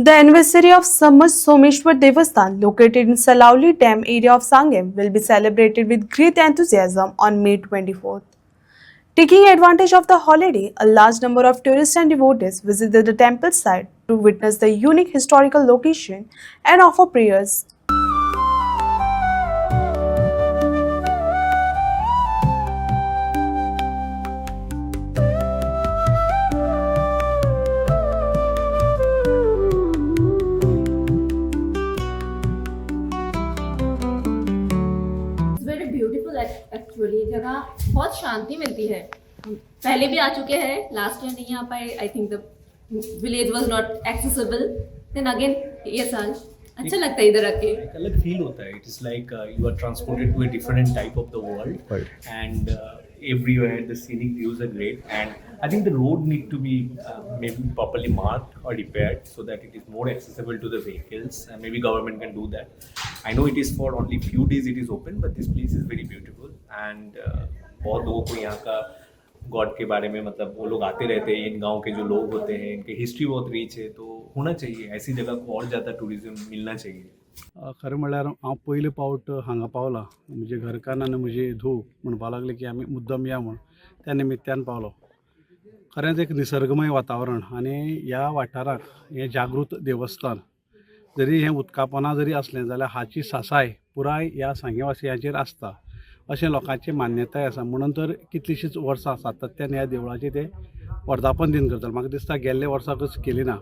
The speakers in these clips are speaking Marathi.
The anniversary of Samaj Someshwar Devasthan, located in Salauli Dam area of Sangam, will be celebrated with great enthusiasm on May 24th. Taking advantage of the holiday, a large number of tourists and devotees visited the temple site to witness the unique historical location and offer prayers. Very beautiful actually जगह बहुत शांति मिलती है। हम पहले भी आ चुके हैं, लास्ट ईयर नहीं आ पाए। आई थिंक द विलेज वाज नॉट एक्सेसिबल, देन अगेन ये साल अच्छा लगता है इधर आके। एक अलग फील होता है। It is like you are transported to a different type of the world and everywhere the scenic views are great, and I think the road need to be maybe properly marked or repaired so that it is more accessible to the vehicles, and maybe government can do that. I know it is for only few days it is open, but this place is very beautiful and बहुत लोगों को यहाँ का गॉड के बारे में मतलब वो लोग आते रहते हैं। इन गांव के जो लोग होते हैं इनकी हिस्ट्री बहुत रिच है, तो होना चाहिए ऐसी जगह को और ज़्यादा टुरिज्म मिलना चाहिए। खरें म्हणल्यार हांव पयले पावट हांगा पावला, म्हणजे घरकारान म्हजे धूव म्हणपा लागले की आमी मुद्दम या म्हूण, त्या निमित्यान पावलो। खरेंच एक निसर्गमय वातावरण आनी ह्या वाठाराक हें जागृत देवस्थान जरी हें उदकापोना जरी असलें जाल्यार हाची सासाय पुराय ह्या सांगेवासियांचेर आसता अशें लोकांची मान्यताय आसा। म्हणून तर कितलींशींच वर्सां सातत्यान ह्या देवळाचें ते वर्धापन दिन करतात। म्हाका दिसता गेल्ले वर्साकच केली ना,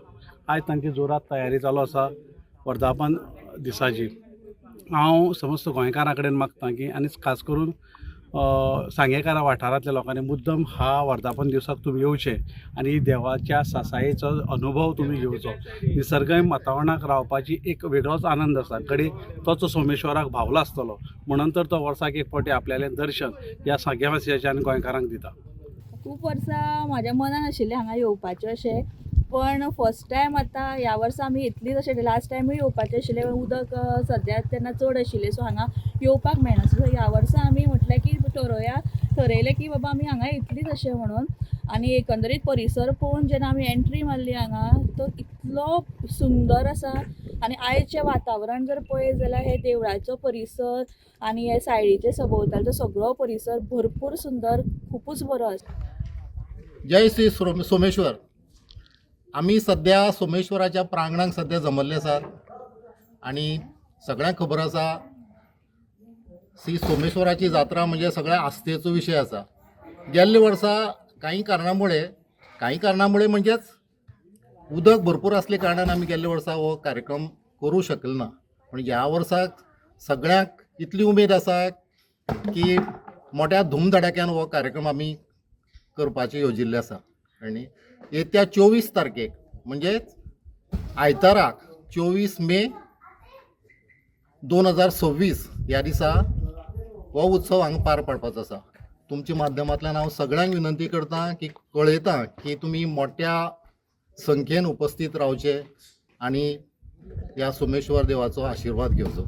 आयज तांची जोरात तयारी चालू आसा वर्धापन दिसाची। हांव समस्त गोंयकारां कडेन मागतां की आनी खास करून सांगेकारा वाठारांतल्या लोकांनी मुद्दम हा वर्धापन दिवसाक तुमी येवचें आनी देवाच्या सासायेचो अनुभव तुमी घेवचो। निसर्गमय वातावरणाक रावपाची एक वेगळोच आनंद आसा। कडे तोच सोमेश्वराक भावलो आसतलो, म्हणून तर तो वर्साक एक फावटी आपल्यालें दर्शन ह्या सांगेवासियाच्या आनी गोंयकारांक दिता। खूब वर्सां म्हाज्या मनान आशिल्लें हांगा येवपाचें अशें, पण फर्स्ट टायम आतां ह्या वर्सा आमी इतलीच अशें लास्ट टायमूय येवपाचें आशिल्लें, उदक सद्या तेन्ना चड आशिल्लें सो हांगा येवपाक मेळना। सो ह्या वर्सा आमी म्हटलें की ठरयलें की बाबा आमी हांगा इतलीच अशें म्हणून। आनी एकंदरीत परिसर पळोवन जेन्ना आमी एंट्री मारली हांगा, तो इतलो सुंदर आसा। आनी आयचें वातावरण जर पळयत जाल्यार हे देवळाचो परिसर आनी हे सायडीचे सभोवतालचो सगळो परिसर भरपूर सुंदर, खूपच बरो आसा। जय श्री सोमेश्वर। आमी सध्या सोमेश्वराच्या प्रांगणांत सध्या जमल्ले आसात आनी सगळ्यांक खबर आसा श्री सोमेश्वराची जात्रा म्हणजे सगळ्या आस्थेचो विशय आसा। गेल्ले वर्सा काही कारणामुळे म्हणजेच उदक भरपूर असले कारणान आमी गेल्ले वर्सा हो कार्यक्रम करूं शकले ना, पण ह्या वर्साक सगळ्यांक इतली उमेद आसा की मोठ्या धूमधडाक्यान हो कार्यक्रम आमी करपाचें येवजिल्लें आसा। आनी येत्या 24 तारखेक म्हणजेच आयताराक 24 मे 2026 ह्या दिसा हो उत्सव हांगा पार पडपाचो आसा। तुमच्या माध्यमांतल्यान हांव सगळ्यांक विनंती करतां की कळयतां की तुमी मोठ्या संख्येन उपस्थित रावचे आनी ह्या सोमेश्वर देवाचो आशिर्वाद घेवचो।